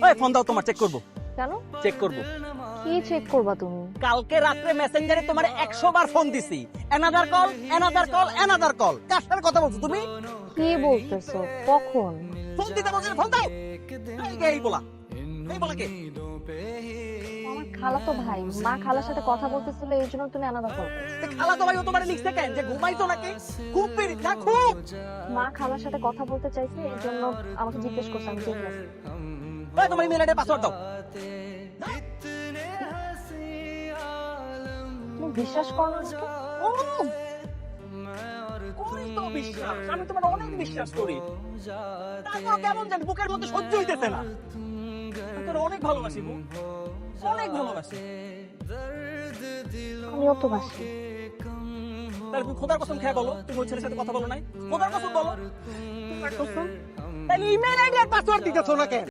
ওই ফোন দাও, তোমার চেক করব। কেন? চেক করব। কি চেক করবা তুমি? কালকে রাত্রে মেসেঞ্জারে তোমার 100 বার ফোন দিছি, another call, another call, another call. কার সাথে কথা বলছো তুমি? কি বলতেছো? কখন? ফোন দিতে বলছো, ফোন দাও। এই বলা, এই বলা কে? আমার খালাতো ভাই, মা খালার সাথে কথা বলতেছিল, এই জন্য তুমি আলাদা করবে। খালা তো ভাই ও তোমার লিখছে কেন যে ঘুমাইতো নাকি? খুব পেরি না খুব। মা খালার সাথে কথা বলতে চাইছে, এই জন্য আমাকে জিজ্ঞেস করছে, আমি দেখলাম। ওই তোমার ইমেল আইডির পাসওয়ার্ড দাও। তুমি বিশ্বাস করো না আমাকে? ও, করি তো বিশ্বাস, আমি তোমার অনেক বিশ্বাস করি। তারপর কেমন জানি বুকের মধ্যে সহ্য হইতেছে না। আমি তোর অনেক ভালোবাসি বউ, অনেক ভালোবাসি। আমিও তো বাসি। তাহলে তুমি খোদার কসম খেয়ে বলো তুমি ওই ছেলের সাথে কথা বলো নাই? খোদার কসম বলো। তাহলে ইমেল আইডি আর পাসওয়ার্ড দিতেছো না কেন?